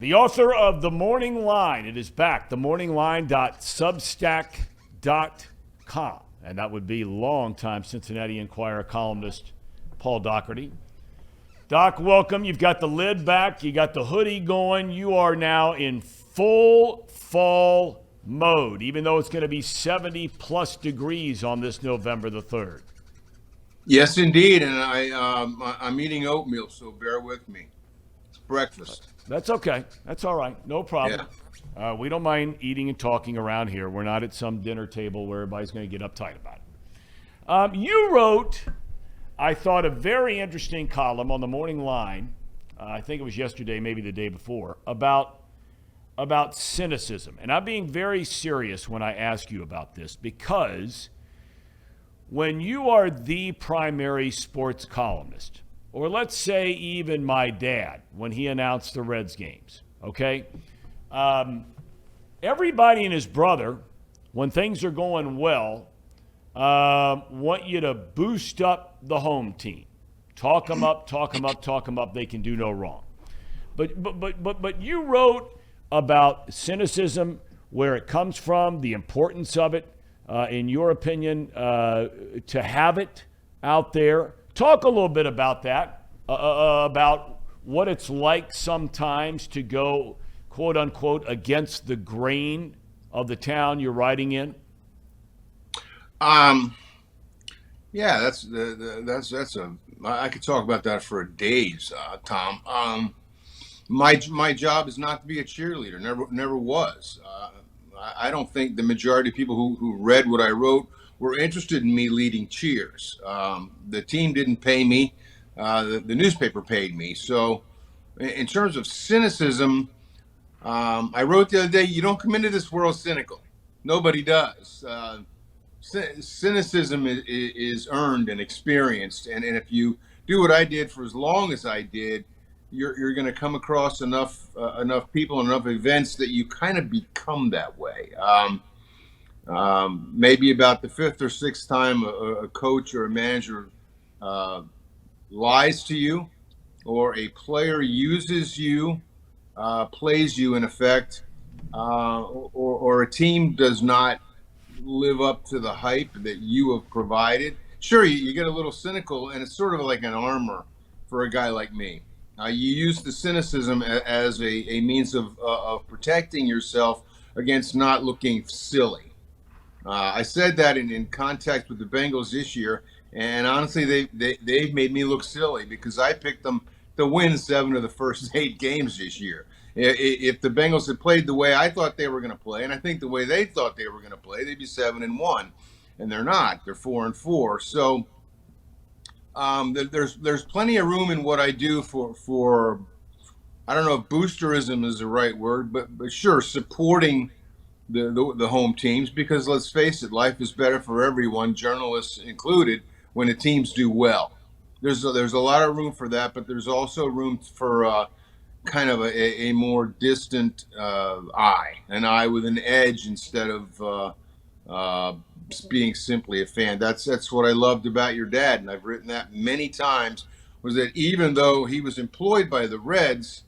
The author of The Morning Line. It is back, themorningline.substack.com. And that would be longtime Cincinnati Enquirer columnist Paul Daugherty. Doc, welcome. You've got the lid back. You got the hoodie going. You are now in full fall mode, even though it's going to be 70-plus degrees on this November the 3rd. Yes, indeed. And I'm eating oatmeal, so bear with me. It's breakfast. That's okay. That's all right. No problem. Yeah. We don't mind eating and talking around here. We're not at some dinner table where everybody's going to get uptight about it. You wrote, I thought, a very interesting column on the Morning Line. I think it was yesterday, maybe the day before, about cynicism. And I'm being very serious when I ask you about this, because when you are the primary sports columnist, or let's say even my dad, when he announced the Reds games, okay? Everybody and his brother, when things are going well, want you to boost up the home team. Talk them up, talk them up, talk them up. They can do no wrong. But you wrote about cynicism, where it comes from, the importance of it, in your opinion, to have it out there. Talk a little bit about that, about what it's like sometimes to go, quote unquote, against the grain of the town you're writing in. Yeah, I could talk about that for days, Thom. My job is not to be a cheerleader. Never was. I don't think the majority of people who read what I wrote were interested in me leading cheers. The team didn't pay me. The newspaper paid me. So in terms of cynicism, I wrote the other day, you don't come into this world cynical. Nobody does. Cynicism is earned and experienced. And if you do what I did for as long as I did, you're going to come across enough people, enough events that you kind of become that way. Maybe about the fifth or sixth time a coach or a manager lies to you, or a player uses you, plays you in effect, or a team does not live up to the hype that you have provided. Sure, you get a little cynical, and it's sort of like an armor for a guy like me. You use the cynicism as a means of protecting yourself against not looking silly. I said that in contact with the Bengals this year, and honestly, they've made me look silly because I picked them to win 7 of the first 8 games this year. If the Bengals had played the way I thought they were going to play, and I think the way they thought they were going to play, they'd be 7-1, and they're not. They're 4-4. So there's plenty of room in what I do for I don't know if boosterism is the right word, but sure, supporting the home teams, because let's face it, life is better for everyone, journalists included, when the teams do well. There's a lot of room for that, but there's also room for kind of a more distant eye, an eye with an edge instead of being simply a fan. That's what I loved about your dad, and I've written that many times, was that even though he was employed by the Reds,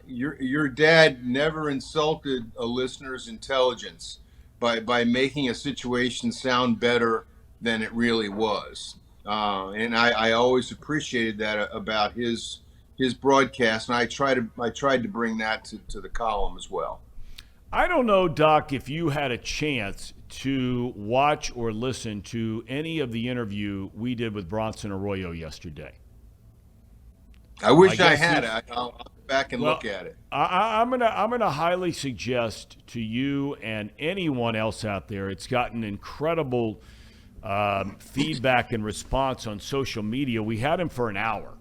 your dad never insulted a listener's intelligence by making a situation sound better than it really was. And I always appreciated that about his broadcast, and I tried to bring that to the column as well. I don't know, Doc, if you had a chance to watch or listen to any of the interview we did with Bronson Arroyo yesterday. I wish I had. I'll go back and look at it. I'm gonna highly suggest to you and anyone else out there. It's gotten incredible feedback and response on social media. We had him for an hour,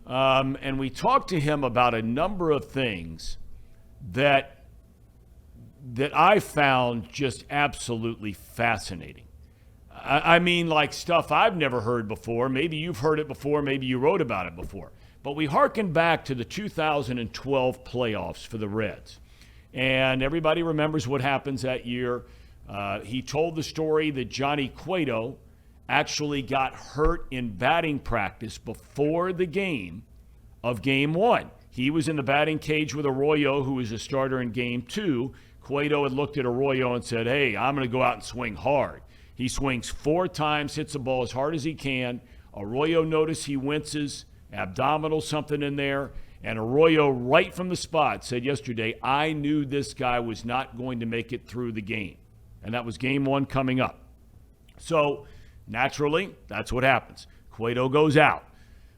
and we talked to him about a number of things that I found just absolutely fascinating. I mean, like stuff I've never heard before. Maybe you've heard it before. Maybe you wrote about it before. But we hearken back to the 2012 playoffs for the Reds. And everybody remembers what happens that year. He told the story that Johnny Cueto actually got hurt in batting practice before the game of Game 1. He was in the batting cage with Arroyo, who was a starter in game 2. Cueto had looked at Arroyo and said, hey, I'm going to go out and swing hard. He swings 4 times, hits the ball as hard as he can. Arroyo noticed he winces, abdominal something in there. And Arroyo, right from the spot, said yesterday, I knew this guy was not going to make it through the game. And that was game 1 coming up. So, naturally, that's what happens. Cueto goes out.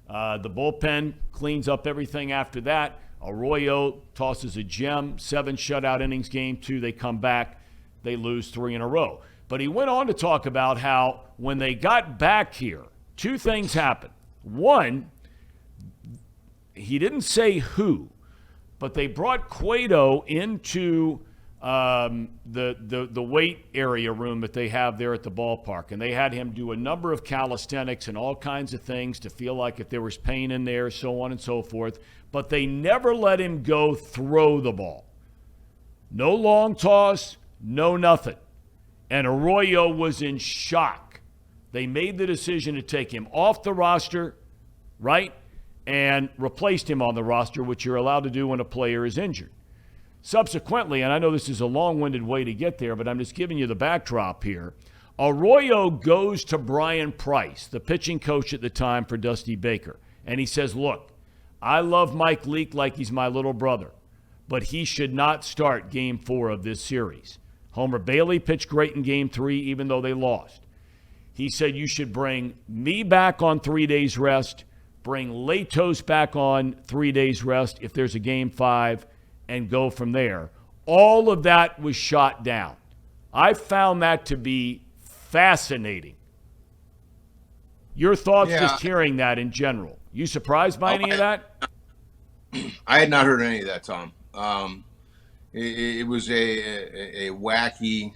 The bullpen cleans up everything after that. Arroyo tosses a gem, 7 shutout innings, game 2. They come back. They lose 3 in a row. But he went on to talk about how when they got back here, 2 things happened. One, he didn't say who, but they brought Cueto into the weight area room that they have there at the ballpark, and they had him do a number of calisthenics and all kinds of things to feel like if there was pain in there, so on and so forth. But they never let him go throw the ball. No long toss, no nothing. And Arroyo was in shock. They made the decision to take him off the roster, right, and replaced him on the roster, which you're allowed to do when a player is injured. Subsequently, and I know this is a long-winded way to get there, but I'm just giving you the backdrop here, Arroyo goes to Brian Price, the pitching coach at the time for Dusty Baker, and he says, look, I love Mike Leake like he's my little brother, but he should not start Game 4 of this series. Homer Bailey pitched great in Game 3, even though they lost. He said you should bring me back on 3 days rest, bring Latos back on 3 days rest if there's a Game 5, and go from there. All of that was shot down. I found that to be fascinating. Your thoughts just hearing that in general? You surprised by any of that? I had not heard any of that, Thom. It was a wacky,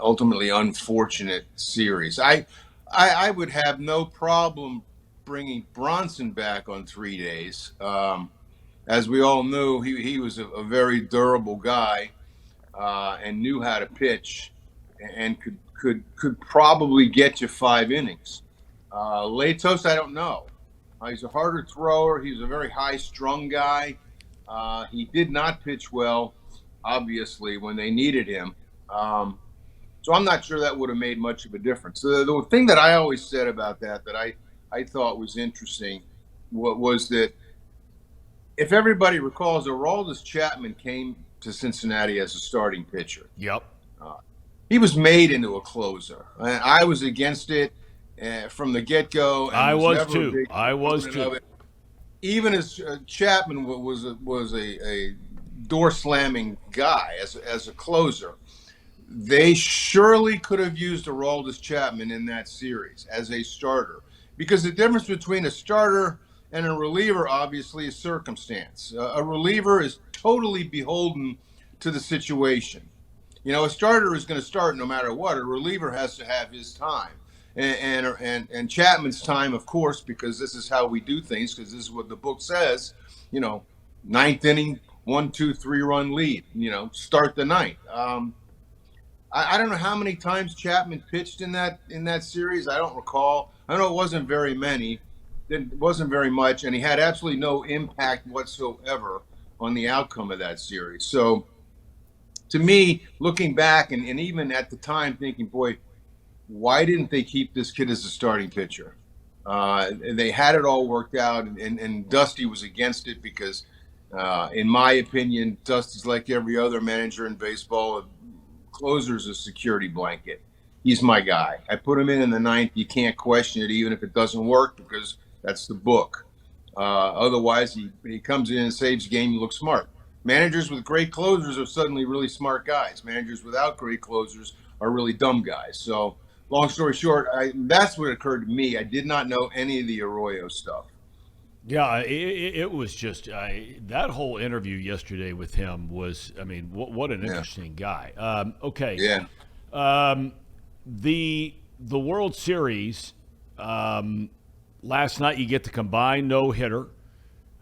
ultimately unfortunate series. I would have no problem bringing Bronson back on 3 days. As we all knew, he was a very durable guy and knew how to pitch and could probably get you 5 innings. Latos, I don't know. He's a harder thrower. He's a very high-strung guy. He did not pitch well, obviously, when they needed him. So I'm not sure that would have made much of a difference. The thing that I always said about that I thought was interesting was that if everybody recalls, Aroldis Chapman came to Cincinnati as a starting pitcher. Yep. He was made into a closer. And I was against it from the get-go. I was too. Even as Chapman was a door-slamming guy as a closer, they surely could have used Aroldis Chapman in that series as a starter. Because the difference between a starter and a reliever, obviously, is circumstance. A reliever is totally beholden to the situation. You know, a starter is going to start no matter what. A reliever has to have his time. And Chapman's time, of course, because this is how we do things, because this is what the book says, you know, 9th inning, 1, 2, 3-run lead, you know, start the 9th. I don't know how many times Chapman pitched in that series. I don't recall. I know it wasn't very many. It wasn't very much, and he had absolutely no impact whatsoever on the outcome of that series. So, to me, looking back and even at the time thinking, boy, why didn't they keep this kid as a starting pitcher? They had it all worked out, and Dusty was against it because, in my opinion, Dusty's like every other manager in baseball. Closer's a security blanket. He's my guy. I put him in the 9th. You can't question it, even if it doesn't work, because that's the book. Otherwise, he comes in and saves the game. You look smart. Managers with great closers are suddenly really smart guys. Managers without great closers are really dumb guys. So, long story short, that's what occurred to me. I did not know any of the Arroyo stuff. Yeah, it was just that whole interview yesterday with him was, I mean, what an interesting guy. Okay. Yeah. The World Series, last night you get the combined no-hitter.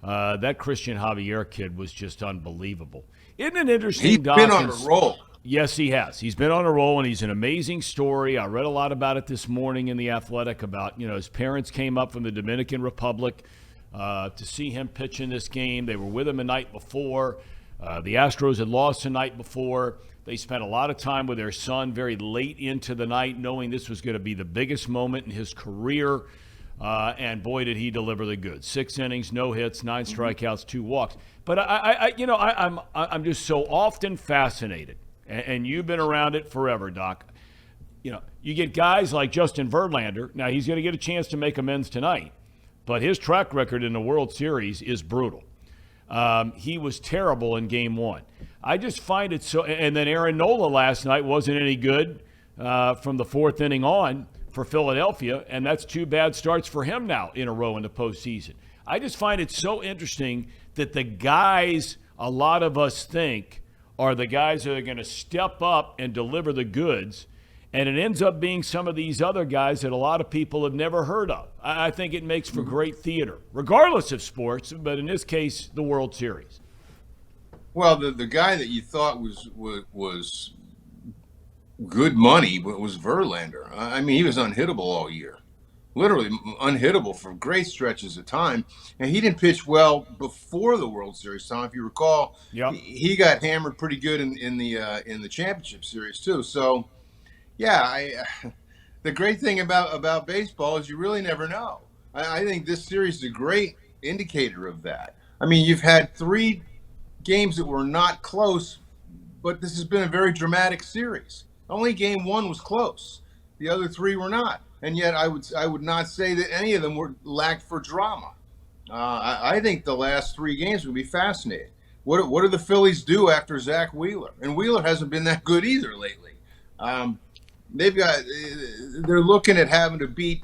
That Christian Javier kid was just unbelievable. Isn't it interesting? He's been on a roll. Yes, he has. He's been on a roll, and he's an amazing story. I read a lot about it this morning in The Athletic about, you know, his parents came up from the Dominican Republic. to see him pitch in this game. They were with him the night before. The Astros had lost the night before. They spent a lot of time with their son very late into the night, knowing this was going to be the biggest moment in his career. And boy, did he deliver the goods. 6 innings, no hits, 9 strikeouts, 2 walks. But I'm just so often fascinated, and you've been around it forever, Doc. You get guys like Justin Verlander. Now he's going to get a chance to make amends tonight, but his track record in the World Series is brutal. He was terrible in Game 1. I just find it so. And then Aaron Nola last night wasn't any good from the 4th inning on for Philadelphia, and that's 2 bad starts for him now in a row in the postseason. I just find it so interesting that the guys a lot of us think are the guys that are going to step up and deliver the goods, and it ends up being some of these other guys that a lot of people have never heard of. I think it makes for great theater, regardless of sports, but in this case, the World Series. Well, the guy that you thought was good money was Verlander. I mean, he was unhittable all year, literally unhittable for great stretches of time. And he didn't pitch well before the World Series, Tom. If you recall, Yep. he got hammered pretty good in the championship series too. So, yeah, the great thing about baseball is you really never know. I think this series is a great indicator of that. I mean, you've had 3 games that were not close, but this has been a very dramatic series. Only Game 1 was close. The other 3 were not. And yet I would not say that any of them were lacked for drama. I think the last 3 games will be fascinating. What do the Phillies do after Zach Wheeler? And Wheeler hasn't been that good either lately. They're looking at having to beat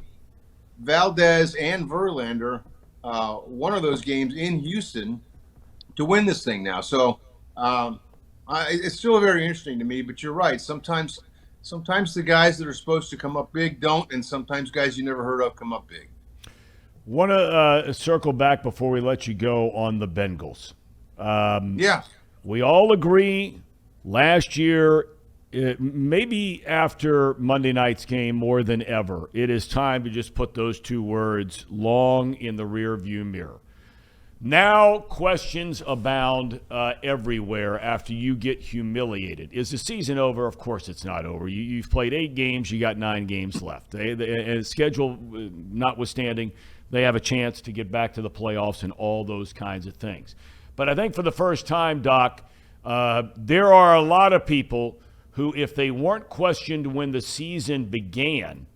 Valdez and Verlander, one of those games in Houston, to win this thing now. So it's still very interesting to me. But you're right. Sometimes the guys that are supposed to come up big don't, and sometimes guys you never heard of come up big. Want to circle back before we let you go on the Bengals. Yeah. We all agree last year, maybe after Monday night's game more than ever, it is time to just put those 2 words long in the rearview mirror. Now questions abound everywhere after you get humiliated. Is the season over? Of course it's not over. You've played 8 games. You got 9 games left. And schedule notwithstanding, they have a chance to get back to the playoffs and all those kinds of things. But I think for the first time, Doc, there are a lot of people who, if they weren't questioned when the season began,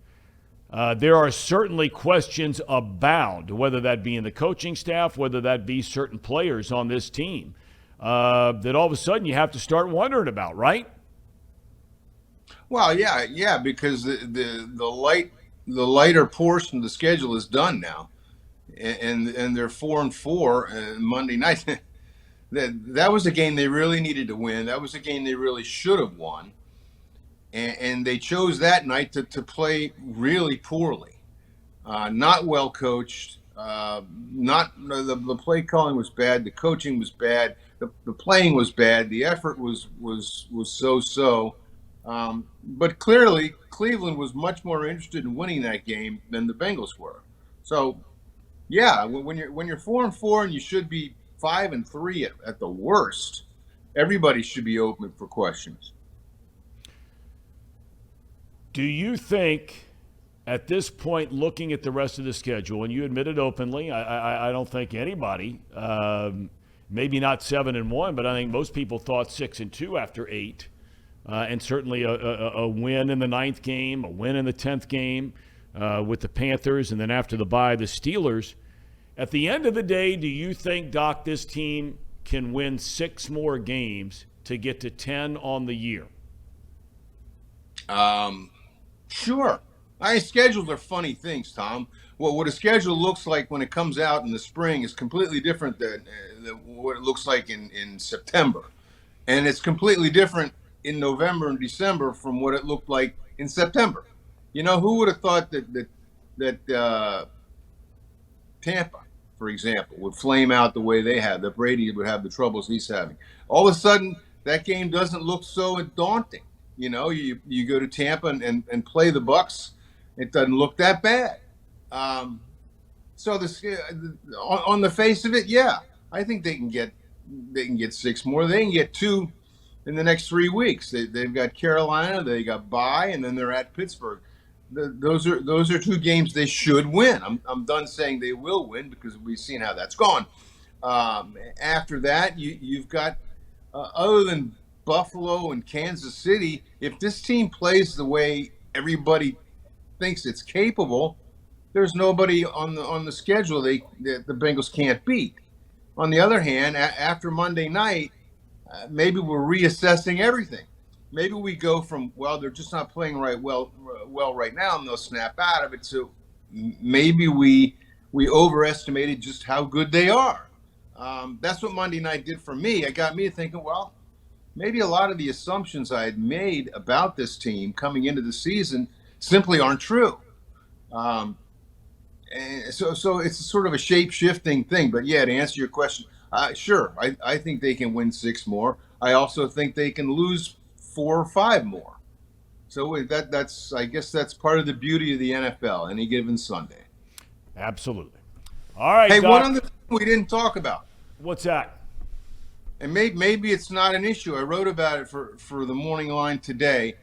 there are certainly questions abound, whether that be in the coaching staff, whether that be certain players on this team, that all of a sudden you have to start wondering about, right? Well, yeah, because the lighter portion of the schedule is done now, and they're 4-4 Monday night. That was a game they really needed to win. That was a game they really should have won. And they chose that night to play really poorly, not well coached. The play calling was bad. The coaching was bad. The playing was bad. The effort was so. But clearly, Cleveland was much more interested in winning that game than the Bengals were. So, yeah, when you're 4-4 and you should be 5-3 at the worst, everybody should be open for questions. Do you think at this point, looking at the rest of the schedule, and you admitted openly, I don't think anybody, maybe not 7-1, but I think most people thought 6-2 after 8, and certainly a win in the 9th game, a win in the 10th game with the Panthers, and then after the bye, the Steelers. At the end of the day, do you think, Doc, this team can win 6 more games to get to 10 on the year? Sure. Schedules are funny things, Tom. What a schedule looks like when it comes out in the spring is completely different than what it looks like in September. And it's completely different in November and December from what it looked like in September. You know, who would have thought that Tampa, for example, would flame out the way they have, that Brady would have the troubles he's having. All of a sudden, that game doesn't look so daunting. You know, you go to Tampa and play the Bucks. It doesn't look that bad. So on the face of it, yeah, I think they can get 6 more. They can get 2 in the next 3 weeks. They've got Carolina, they got bye, and then they're at Pittsburgh. Those are 2 games they should win. I'm done saying they will win because we've seen how that's gone. After that, you've got other than Buffalo and Kansas City. If this team plays the way everybody thinks it's capable, there's nobody on the schedule that the Bengals can't beat. On the other hand, after Monday night, maybe we're reassessing everything. Maybe we go from, well, they're just not playing well right now, and they'll snap out of it. So maybe we overestimated just how good they are. That's what Monday night did for me. It got me thinking, well, maybe a lot of the assumptions I had made about this team coming into the season simply aren't true. And so it's sort of a shape-shifting thing. But yeah, to answer your question, sure, I think they can win 6 more. I also think they can lose 4 or 5 more. So that's I guess that's part of the beauty of the NFL, any given Sunday. Absolutely. All right, Hey, Doc. one other thing we didn't talk about. What's that? And maybe it's not an issue. I wrote about it for the Morning Line today.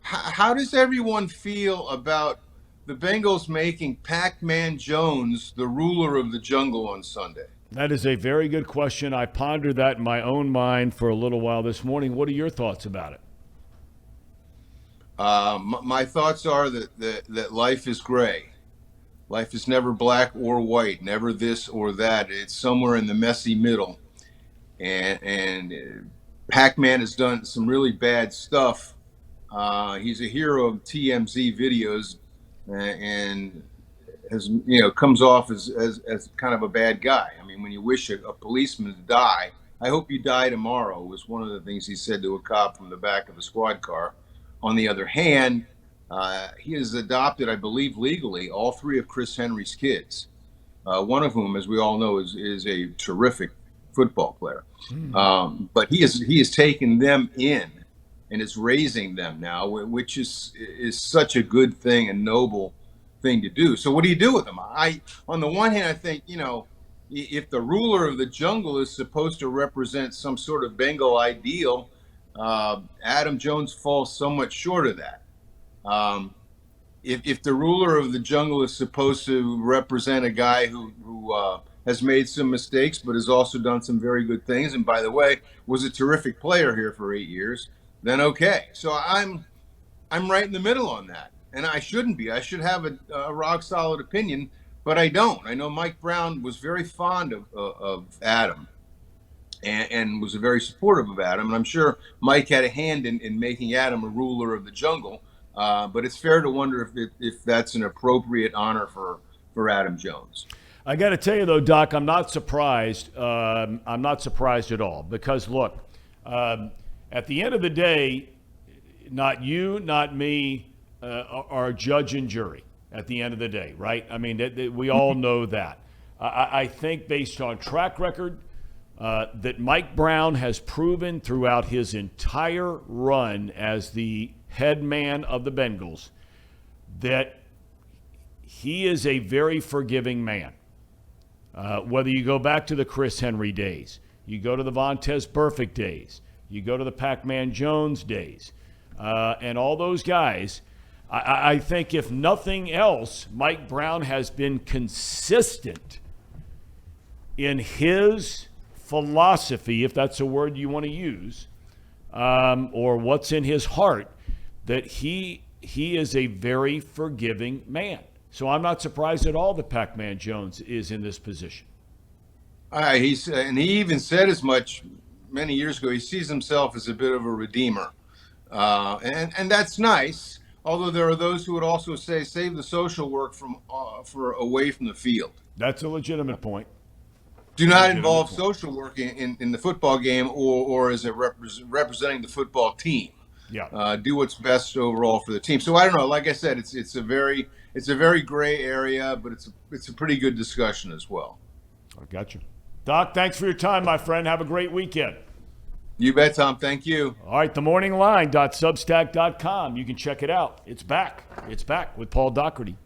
How does everyone feel about the Bengals making Pac-Man Jones the ruler of the jungle on Sunday? That is a very good question. I pondered that in my own mind for a little while this morning. What are your thoughts about it? My thoughts are that life is gray. Life is never black or white, never this or that. It's somewhere in the messy middle. And Pac-Man has done some really bad stuff. He's a hero of TMZ videos, and has comes off as kind of a bad guy. I mean, when you wish a policeman to die, I hope you die tomorrow, was one of the things he said to a cop from the back of a squad car. On the other hand, he has adopted, I believe legally, all 3 of Chris Henry's kids. One of whom, as we all know, is a terrific football player. But he has taken them in and is raising them now, which is such a good thing and noble thing to do. So what do you do with them? On the one hand, I think, if the ruler of the jungle is supposed to represent some sort of Bengal ideal, Adam Jones falls so much short of that. If the ruler of the jungle is supposed to represent a guy who has made some mistakes, but has also done some very good things, and by the way, was a terrific player here for 8 years, then okay. So I'm right in the middle on that, and I shouldn't be. I should have a rock solid opinion, but I don't. I know Mike Brown was very fond of Adam, and was very supportive of Adam, and I'm sure Mike had a hand in making Adam a ruler of the jungle. But it's fair to wonder if that's an appropriate honor for Adam Jones. I got to tell you, though, Doc, I'm not surprised. I'm not surprised at all because, look, at the end of the day, not you, not me are judge and jury at the end of the day, right? I mean, we all know that. I think based on track record, that Mike Brown has proven throughout his entire run as the head man of the Bengals that he is a very forgiving man. Whether you go back to the Chris Henry days, you go to the Vontaze Burfict days, you go to the Pac-Man Jones days, and all those guys, I think if nothing else, Mike Brown has been consistent in his philosophy, if that's a word you want to use, or what's in his heart, that he is a very forgiving man. So I'm not surprised at all that Pac-Man Jones is in this position. And he even said as much many years ago. He sees himself as a bit of a redeemer, and that's nice. Although there are those who would also say, save the social work for away from the field. That's a legitimate point. Do not involve social work in the football game or as representing the football team. Yeah. Do what's best overall for the team. So I don't know. Like I said, it's a very gray area, but it's a pretty good discussion as well. I got you. Doc, thanks for your time, my friend. Have a great weekend. You bet, Thom. Thank you. All right, themorningline.substack.com. You can check it out. It's back. It's back with Paul Daugherty.